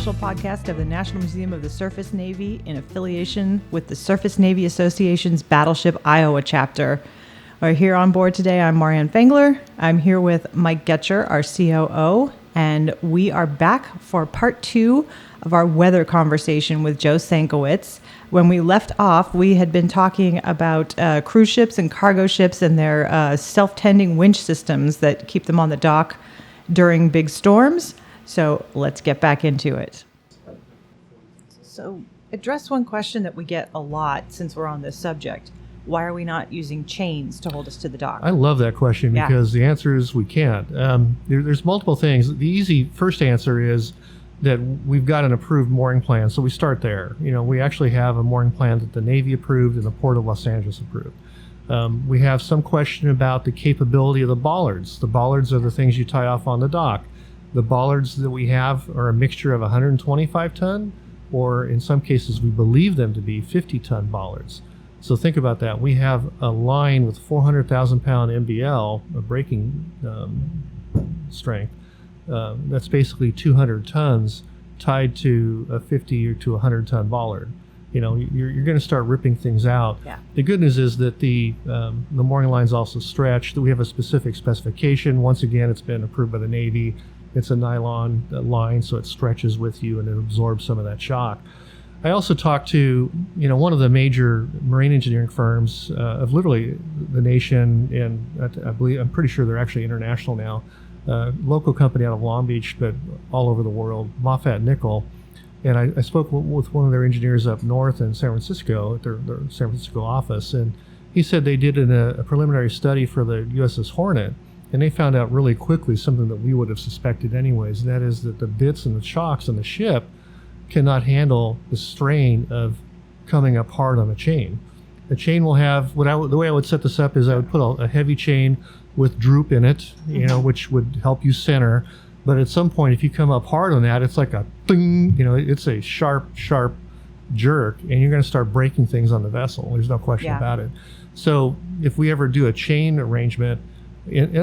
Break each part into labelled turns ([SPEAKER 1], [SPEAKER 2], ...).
[SPEAKER 1] official podcast of the National Museum of the Surface Navy in affiliation with the Surface Navy Association's Battleship Iowa chapter. Here on board today, I'm Marianne Fengler. I'm here with Mike Getcher, our COO, and we are back for part 2 of our weather conversation with Joe Sienkiewicz. When we left off, we had been talking about cruise ships and cargo ships and their self-tending winch systems that keep them on the dock during big storms. So let's get back into it. So address one question that we get a lot since we're on this subject. Why are we not using chains to hold us to the dock?
[SPEAKER 2] I love that question because the answer is we can't. There's multiple things. The easy first answer is that we've got an approved mooring plan, so we start there. We actually have a mooring plan that the Navy approved and the Port of Los Angeles approved. We have some question about the capability of the bollards. The bollards are the things you tie off on the dock. The bollards that we have are a mixture of 125 ton, or in some cases we believe them to be 50 ton bollards. So think about that. We have a line with 400,000 pound MBL, a braking strength. That's basically 200 tons tied to a 50 or to 100 ton bollard. You're going to start ripping things out.
[SPEAKER 1] Yeah.
[SPEAKER 2] The good news is that the mooring lines also stretch. That we have a specific specification. Once again, it's been approved by the Navy. It's a nylon line, so it stretches with you and it absorbs some of that shock. I also talked to, one of the major marine engineering firms of literally the nation, and I'm pretty sure they're actually international now. Local company out of Long Beach, but all over the world, Moffat Nickel. And I spoke with one of their engineers up north in San Francisco, at their San Francisco office, and he said they did a preliminary study for the USS Hornet, and they found out really quickly something that we would have suspected anyways, and that is that the bits and the chocks on the ship cannot handle the strain of coming up hard on a chain. The chain will have, the way I would set this up is I would put a heavy chain with droop in it, which would help you center. But at some point, if you come up hard on that, it's like a ding, it's a sharp jerk, and you're going to start breaking things on the vessel. There's no question about it. So if we ever do a chain arrangement,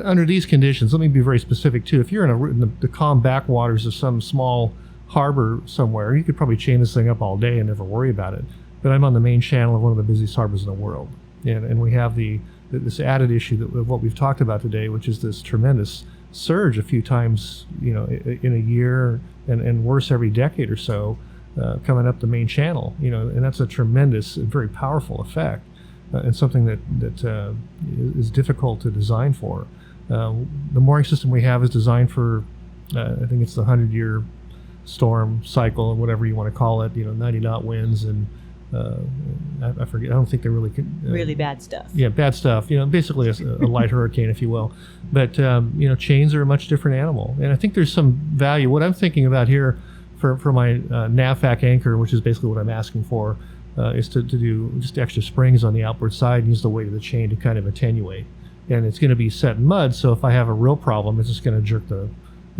[SPEAKER 2] under these conditions, let me be very specific too. If you're in the calm backwaters of some small harbor somewhere, you could probably chain this thing up all day and never worry about it. But I'm on the main channel of one of the busiest harbors in the world, and we have this added issue of what we've talked about today, which is this tremendous surge a few times, in a year, and worse every decade or so, coming up the main channel, and that's a tremendous and very powerful effect, and something that is difficult to design for. The mooring system we have is designed for, I think it's the 100-year storm cycle, and whatever you want to call it, 90 knot winds, and I forget. I don't think they're
[SPEAKER 1] really bad stuff. Yeah,
[SPEAKER 2] bad stuff. Basically a light hurricane, if you will. But chains are a much different animal, and I think there's some value. What I'm thinking about here for my NAVFAC anchor, which is basically what I'm asking for, is to do just extra springs on the outboard side and use the weight of the chain to kind of attenuate. And it's going to be set in mud, so if I have a real problem, it's just going to jerk the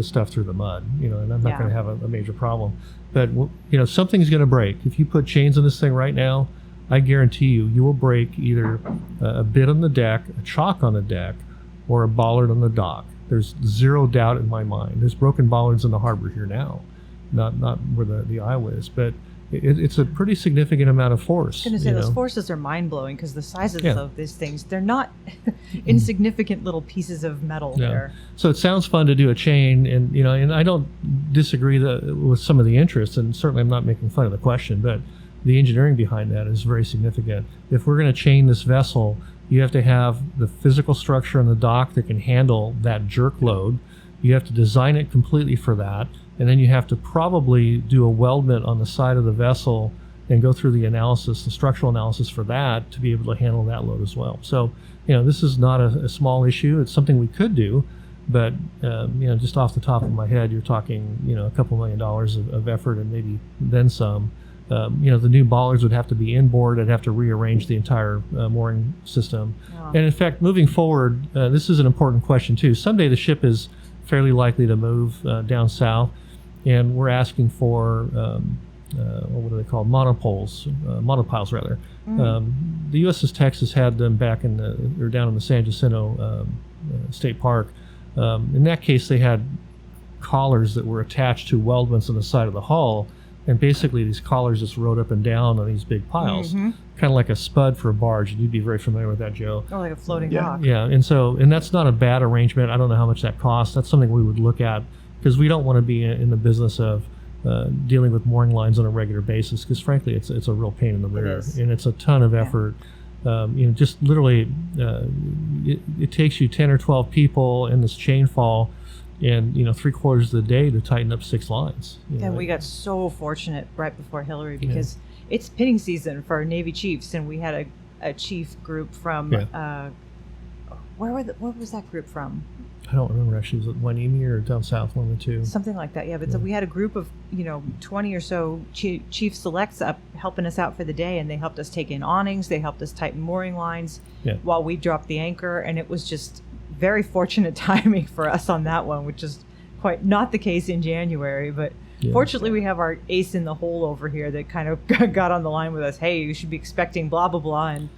[SPEAKER 2] stuff through the mud, and I'm not going to have a major problem. But something's going to break. If you put chains on this thing right now, I guarantee you will break either a bit on the deck, a chock on the deck, or a bollard on the dock. There's zero doubt in my mind. There's broken bollards in the harbor here now, not where the Iowa is, but it's a pretty significant amount of force.
[SPEAKER 1] I was going to say, those forces are mind-blowing because the sizes of these things, they're not insignificant little pieces of metal there.
[SPEAKER 2] So it sounds fun to do a chain, and I don't disagree with some of the interests, and certainly I'm not making fun of the question, but the engineering behind that is very significant. If we're going to chain this vessel, you have to have the physical structure on the dock that can handle that jerk load. You have to design it completely for that. And then you have to probably do a weldment on the side of the vessel and go through the structural analysis for that to be able to handle that load as well. So, this is not a small issue. It's something we could do, but, just off the top of my head, you're talking, a couple $1 million of effort and maybe then some. The new bollards would have to be inboard. I'd have to rearrange the entire mooring system. Wow. And in fact, moving forward, this is an important question too. Someday the ship is fairly likely to move down south. And we're asking for, what are they called? Monopiles rather. The USS Texas had them back down in the San Jacinto State Park. In that case, they had collars that were attached to weldments on the side of the hull, and basically these collars just rode up and down on these big piles, kind of like a spud for a barge. You'd be very familiar with that, Joe.
[SPEAKER 1] Oh, like a floating dock.
[SPEAKER 2] Yeah, and that's not a bad arrangement. I don't know how much that costs. That's something we would look at, because we don't want to be in the business of dealing with mooring lines on a regular basis, because frankly it's a real pain in the rear, and it's a ton of effort. Just literally it takes you 10 or 12 people in this chain fall, and 3/4 of the day to tighten up 6 lines.
[SPEAKER 1] And we got so fortunate right before Hilary, because it's pinning season for Navy chiefs, and we had a chief group from what was that group from?
[SPEAKER 2] I don't remember actually. Was it Wainimi or down south, one of the two? Something
[SPEAKER 1] like that, yeah. But so we had a group of 20 or so chief selects up helping us out for the day, and they helped us take in awnings, they helped us tighten mooring lines while we dropped the anchor, and it was just very fortunate timing for us on that one, which is quite not the case in January. But fortunately, we have our ace in the hole over here that kind of got on the line with us. Hey, you should be expecting blah blah blah, and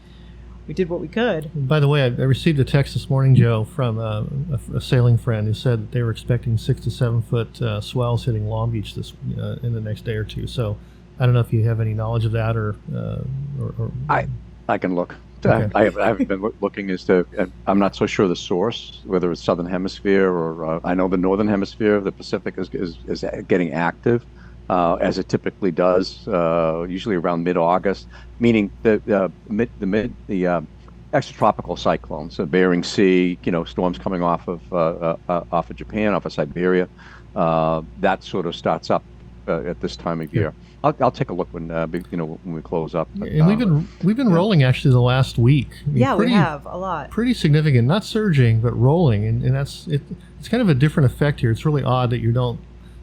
[SPEAKER 1] we did what we could.
[SPEAKER 2] By the way, I received a text this morning, Joe, from a sailing friend who said that they were expecting 6 to 7 foot swells hitting Long Beach in the next day or two. So I don't know if you have any knowledge of that or
[SPEAKER 3] I can look.
[SPEAKER 2] Okay.
[SPEAKER 3] I haven't been looking as to. I'm not so sure the source, whether it's Southern Hemisphere or I know the Northern Hemisphere, the Pacific is getting active. As it typically does, usually around mid-August, meaning the extratropical cyclones, the Bering Sea, storms coming off of Japan, off of Siberia, that sort of starts up at this time of year. I'll take a look when we close up. But,
[SPEAKER 2] and we've been rolling actually the last week.
[SPEAKER 1] We have a lot.
[SPEAKER 2] Pretty significant, not surging, but rolling, and it's kind of a different effect here. It's really odd that you don't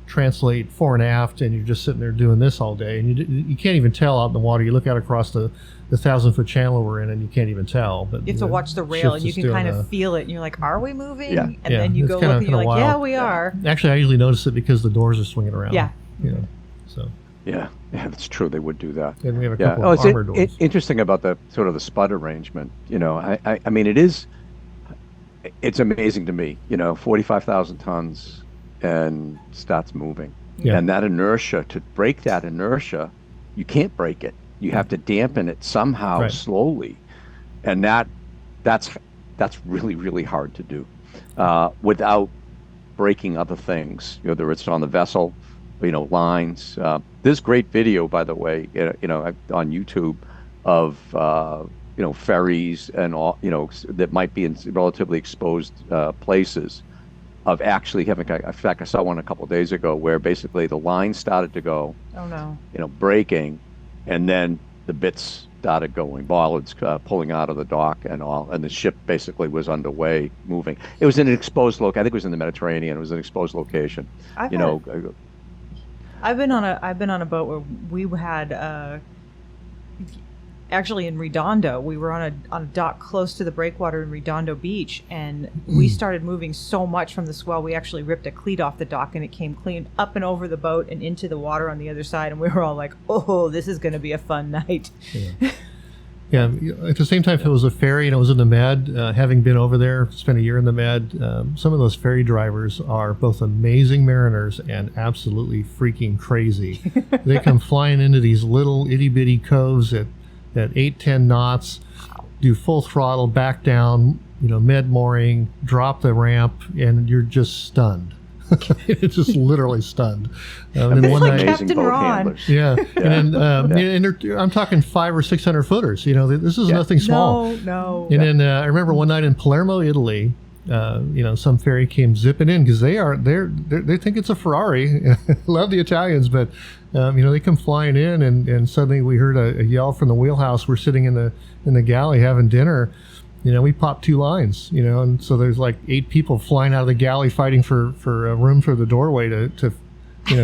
[SPEAKER 2] translate fore and aft, and you're just sitting there doing this all day, and you can't even tell out in the water. You look out across the 1,000-foot channel we're in, and you can't even tell. But
[SPEAKER 1] you have to watch the rail, and you can kind of feel it, and you're like, "Are we moving?"
[SPEAKER 3] Yeah.
[SPEAKER 1] And then you go look, and you're like, wild. "Yeah, we are."
[SPEAKER 2] Actually, I usually notice it because the doors are swinging around.
[SPEAKER 1] Yeah.
[SPEAKER 2] So.
[SPEAKER 3] Yeah, that's true. They would do that.
[SPEAKER 2] And we have a couple of armor doors.
[SPEAKER 3] Interesting about the sort of the spud arrangement. I mean, it's amazing to me. 45,000 tons and starts moving.
[SPEAKER 2] Yeah.
[SPEAKER 3] And that inertia, to break that inertia, you can't break it. You have to dampen it somehow slowly. And that's really, really hard to do without breaking other things, whether it's on the vessel, lines. There's great video, by the way, on YouTube of, ferries and all, that might be in relatively exposed places, of actually having, in fact, I saw one a couple of days ago where basically the line started to go, breaking, and then the bits started going, bollards pulling out of the dock and all, and the ship basically was underway, moving. It was in an exposed location. I think it was in the Mediterranean. It was an exposed location. I've
[SPEAKER 1] been on a boat where we had actually in Redondo. We were on a dock close to the breakwater in Redondo Beach, and we started moving so much from the swell, we actually ripped a cleat off the dock, and it came clean up and over the boat and into the water on the other side, and we were all like, "Oh, this is going to be a fun night."
[SPEAKER 2] Yeah. At the same time, if it was a ferry and it was in the Med, having been over there, spent a year in the Med, some of those ferry drivers are both amazing mariners and absolutely freaking crazy. They come flying into these little itty-bitty coves at 8-10 knots, do full throttle, back down, med mooring, drop the ramp, and you're just stunned. It's just literally stunned.
[SPEAKER 1] And then one night, Captain Ron.
[SPEAKER 2] Yeah, and then and I'm talking 500 or 600 footers. This is nothing small.
[SPEAKER 1] No.
[SPEAKER 2] And then I remember one night in Palermo, Italy. Some ferry came zipping in because they think it's a Ferrari. Love the Italians, but they come flying in, and suddenly we heard a yell from the wheelhouse. We're sitting in the galley having dinner. We popped 2 lines, and so there's like 8 people flying out of the galley fighting for a room for the doorway to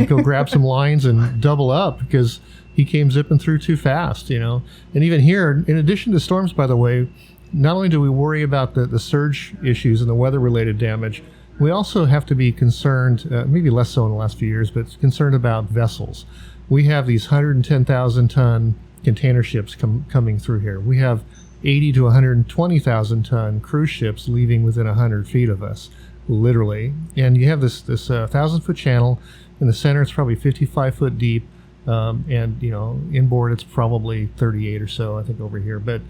[SPEAKER 2] go grab some lines and double up because he came zipping through too fast, And even here, in addition to storms, by the way, not only do we worry about the surge issues and the weather-related damage, we also have to be concerned, maybe less so in the last few years, but concerned about vessels. We have these 110,000-ton container ships coming through here. We have 80 to 120,000 ton cruise ships leaving within 100 feet of us. literally. And you have this 1,000-foot channel. In the center, it's probably 55 foot deep. And, inboard, it's probably 38 or so, I think, over here. But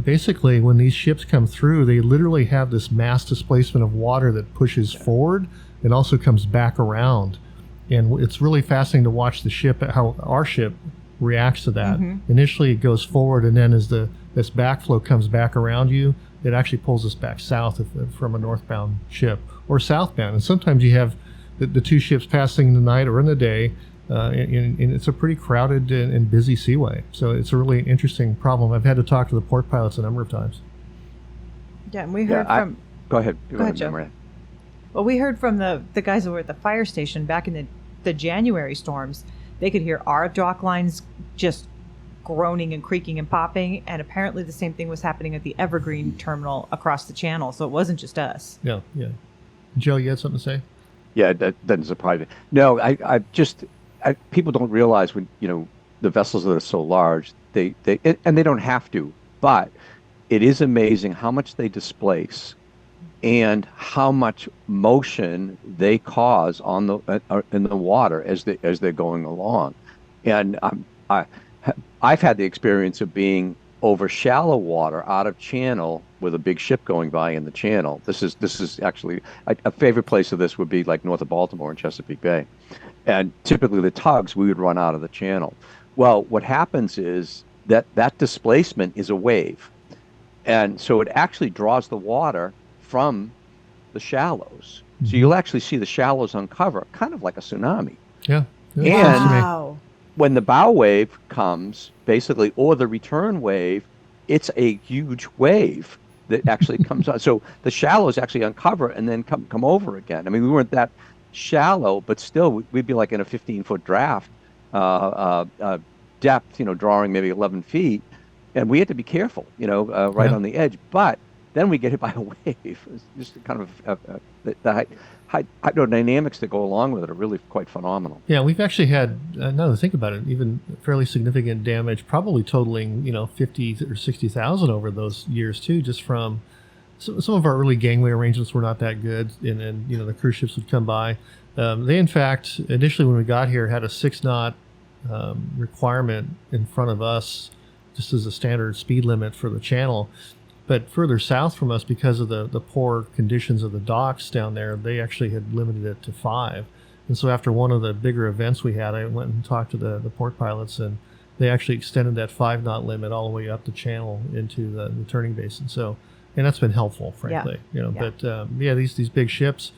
[SPEAKER 2] basically, when these ships come through, they literally have this mass displacement of water that pushes forward and also comes back around. And it's really fascinating to watch the ship, how our ship reacts to that. Mm-hmm. Initially, it goes forward, and then as this backflow comes back around you, it actually pulls us back south from a northbound ship or southbound. And sometimes you have the two ships passing in the night or in the day, and it's a pretty crowded and busy seaway. So it's a really interesting problem. I've had to talk to the port pilots a number of times.
[SPEAKER 1] Yeah, and we heard from...
[SPEAKER 3] Go ahead,
[SPEAKER 1] Joe.
[SPEAKER 3] Maria.
[SPEAKER 1] Well, we heard from the guys who were at the fire station back in the January storms. They could hear our dock lines just groaning and creaking and popping, and apparently the same thing was happening at the Evergreen terminal across the channel, so it wasn't just us.
[SPEAKER 2] Yeah. Joe, you had something to say?
[SPEAKER 3] Yeah, that doesn't surprise me. No, people don't realize when, the vessels that are so large, they don't have to, but it is amazing how much they displace and how much motion they cause on in the water as they're going along. And I've had the experience of being over shallow water out of channel with a big ship going by in the channel. This is actually a favorite place of this would be like north of Baltimore in Chesapeake Bay. And typically the tugs, we would run out of the channel. Well, what happens is that displacement is a wave. And so it actually draws the water from the shallows. So you'll actually see the shallows uncover, kind of like a tsunami.
[SPEAKER 2] Yeah.
[SPEAKER 3] And when the bow wave comes, basically, or the return wave, it's a huge wave that actually comes on. So the shallows actually uncover and then come over again. I mean, we weren't that shallow, but still, we'd be like in a 15-foot draft depth, drawing maybe 11 feet. And we had to be careful, right on the edge. But then we get hit by a wave. It's just kind of the hydrodynamics that go along with it are really quite phenomenal.
[SPEAKER 2] Yeah, we've actually had, now to think about it, even fairly significant damage, probably totaling, 50 or 60,000 over those years too, just from some of our early gangway arrangements were not that good, and then, the cruise ships would come by. They, in fact, initially when we got here, had a 6-knot requirement in front of us, just as a standard speed limit for the channel. But further south from us, because of the poor conditions of the docks down there, they actually had limited it to 5. And so after one of the bigger events we had, I went and talked to the port pilots, and they actually extended that 5-knot limit all the way up the channel into the turning basin. So, and that's been helpful, frankly. But these big ships,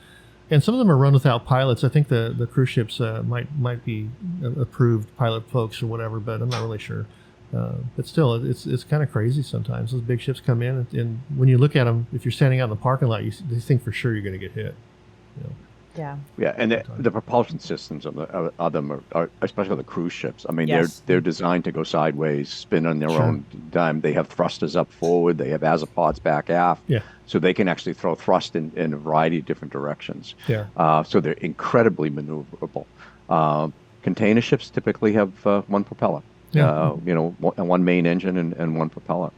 [SPEAKER 2] and some of them are run without pilots. I think the cruise ships might be approved pilot folks or whatever, but I'm not really sure. But still, it's kind of crazy sometimes. Those big ships come in, and when you look at them, if you're standing out in the parking lot, you think for sure you're going to get hit.
[SPEAKER 1] Yeah.
[SPEAKER 3] Yeah, and the propulsion systems of them are, especially the cruise ships. I mean, they're designed to go sideways, spin on their own dime. They have thrusters up forward. They have azipods back aft. Yeah. So they can actually throw thrust in a variety of different directions. Yeah. So they're incredibly maneuverable. Container ships typically have one propeller. Yeah. One main engine and one propeller,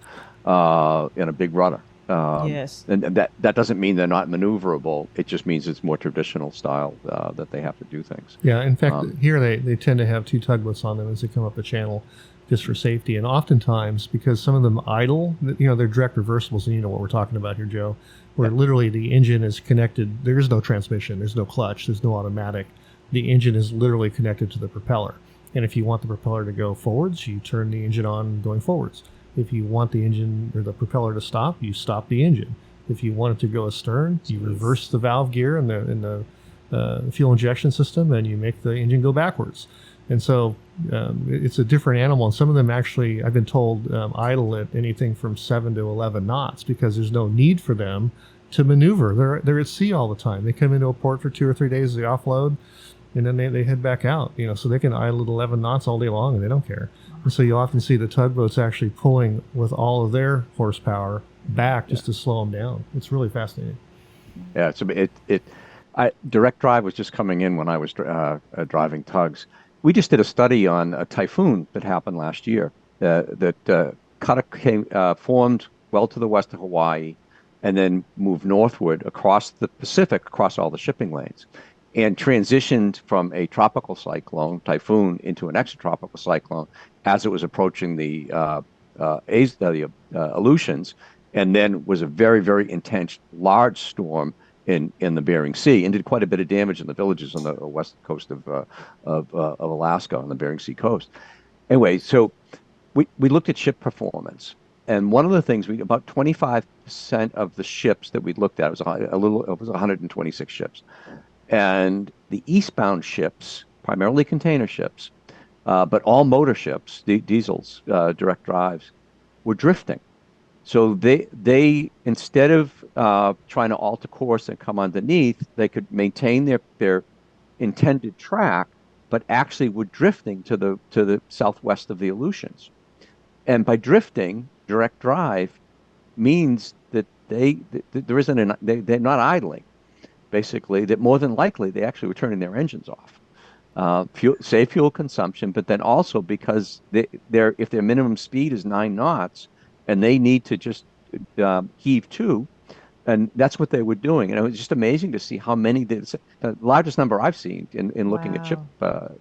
[SPEAKER 3] and a big rudder.
[SPEAKER 1] Yes.
[SPEAKER 3] And that doesn't mean they're not maneuverable. It just means it's more traditional style that they have to do things.
[SPEAKER 2] Yeah. In fact, here they tend to have 2 tugboats on them as they come up the channel, just for safety. And oftentimes, because some of them idle, they're direct reversibles, and you know what we're talking about here, Joe, where literally the engine is connected. There is no transmission. There's no clutch. There's no automatic. The engine is literally connected to the propeller. And if you want the propeller to go forwards, you turn the engine on going forwards. If you want the engine or the propeller to stop, you stop the engine. If you want it to go astern, you reverse the valve gear in the fuel injection system, and you make the engine go backwards. And so it's a different animal. And some of them actually, I've been told, idle at anything from 7 to 11 knots because there's no need for them to maneuver. They're at sea all the time. They come into a port for 2 or 3 days, they offload, and then they head back out, so they can idle at 11 knots all day long, and they don't care. And so you often see the tugboats actually pulling with all of their horsepower back just to slow them down. It's really fascinating.
[SPEAKER 3] Yeah, so direct drive was just coming in when I was driving tugs. We just did a study on a typhoon that happened last year that formed well to the west of Hawaii, and then moved northward across the Pacific, across all the shipping lanes, and transitioned from a tropical cyclone, typhoon, into an extratropical cyclone as it was approaching the Aleutians, and then was a very, very intense, large storm in the Bering Sea, and did quite a bit of damage in the villages on the west coast of Alaska, on the Bering Sea coast. Anyway, so we looked at ship performance, and one of the things about 25% of the ships that we looked at, it was 126 ships, and the eastbound ships, primarily container ships, but all motor ships, diesels, direct drives, were drifting. So they instead of trying to alter course and come underneath, they could maintain their intended track, but actually were drifting to the southwest of the Aleutians. And by drifting, direct drive means that they're not idling. Basically, that more than likely they actually were turning their engines off. Save fuel consumption, but then also because if their minimum speed is 9 knots, and they need to just heave to, and that's what they were doing. And it was just amazing to see how many, the largest number I've seen in looking at ship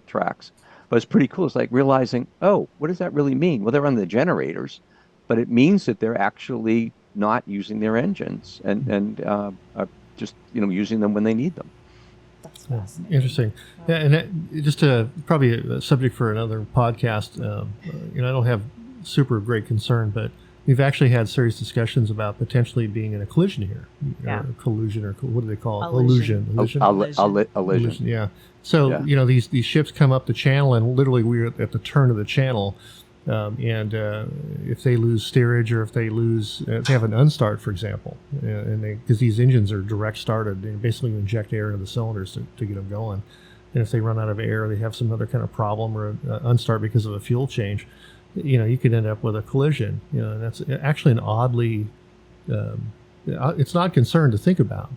[SPEAKER 3] tracks. But it's pretty cool. It's like realizing, oh, what does that really mean? Well, they're on the generators, but it means that they're actually not using their engines and are just using them when they need them.
[SPEAKER 1] That's fascinating.
[SPEAKER 2] Interesting. Yeah, and that, just probably a subject for another podcast. I don't have super great concern, but we've actually had serious discussions about potentially being in a collision here, or collusion, or what do they call it? Illusion. Illusion. Yeah. So these ships come up the channel, and literally we're at the turn of the channel, and if they lose steerage, or if they have an unstart, for example, and because these engines are direct started, they basically inject air into the cylinders to get them going, and if they run out of air, they have some other kind of problem, or unstart because of a fuel change. You could end up with a collision. And that's actually an oddly, it's not concern to think about.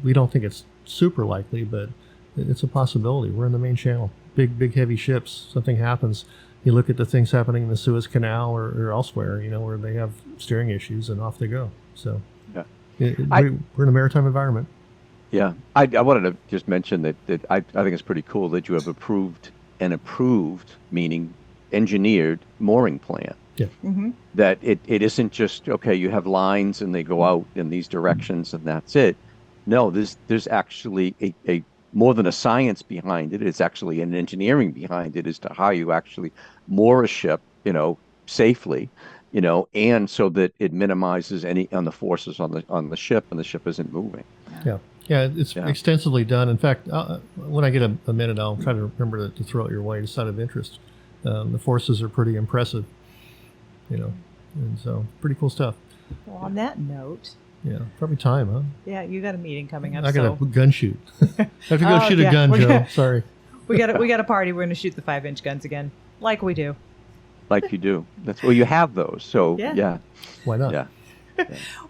[SPEAKER 2] We don't think it's super likely, but it's a possibility. We're in the main channel, big heavy ships. Something happens. You look at the things happening in the Suez Canal or elsewhere, where they have steering issues, and off they go. So we're in a maritime environment.
[SPEAKER 3] Yeah, I wanted to just mention that I think it's pretty cool that you have approved, meaning engineered, mooring plan.
[SPEAKER 2] Yeah.
[SPEAKER 1] Mm-hmm.
[SPEAKER 3] That it isn't just, okay, you have lines and they go out in these directions and that's it. No, there's actually a more than a science behind it. It's actually an engineering behind it as to how you actually moor a ship, safely, and so that it minimizes any on the forces on the ship, and the ship isn't moving.
[SPEAKER 2] Yeah, it's extensively done. In fact, when I get a minute, I'll try to remember to throw it your way, just out of interest. The forces are pretty impressive, and so pretty cool stuff.
[SPEAKER 1] Well, on that note.
[SPEAKER 2] Yeah, probably time, huh?
[SPEAKER 1] Yeah, you got a meeting coming up.
[SPEAKER 2] I got a gun shoot. I have to go shoot a gun, Joe. Sorry.
[SPEAKER 1] We got a party. We're going to shoot the 5-inch guns again, like we do.
[SPEAKER 3] Like you do. You have those. So yeah.
[SPEAKER 2] Why not?
[SPEAKER 3] Yeah.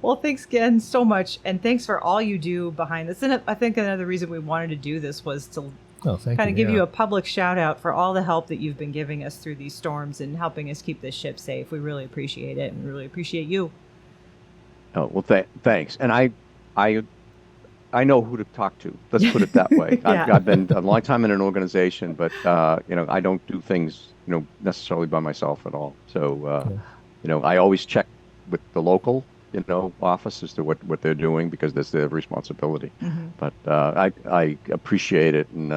[SPEAKER 1] Well, thanks again so much, and thanks for all you do behind this. And I think another reason we wanted to do this was to kind of give you a public shout out for all the help that you've been giving us through these storms and helping us keep this ship safe. We really appreciate it, and really appreciate you.
[SPEAKER 3] Oh, well, thanks. And I know who to talk to. Let's put it that way. I've been a long time in an organization, but I don't do things necessarily by myself at all. So I always check with the local office as to what they're doing, because that's their responsibility.
[SPEAKER 1] Mm-hmm.
[SPEAKER 3] But I appreciate it, and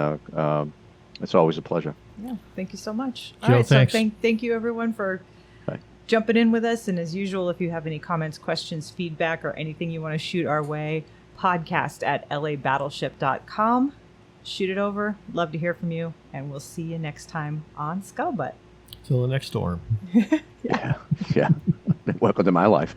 [SPEAKER 3] it's always a pleasure.
[SPEAKER 1] Yeah, thank you so much.
[SPEAKER 2] Joe,
[SPEAKER 1] all right,
[SPEAKER 2] thanks.
[SPEAKER 1] So thank you everyone for jumping in with us. And as usual, if you have any comments, questions, feedback, or anything you want to shoot our way, podcast@labattleship.com. Shoot it over. Love to hear from you, and we'll see you next time on Scuttlebutt.
[SPEAKER 2] Till the next storm.
[SPEAKER 3] Yeah. Welcome to my life.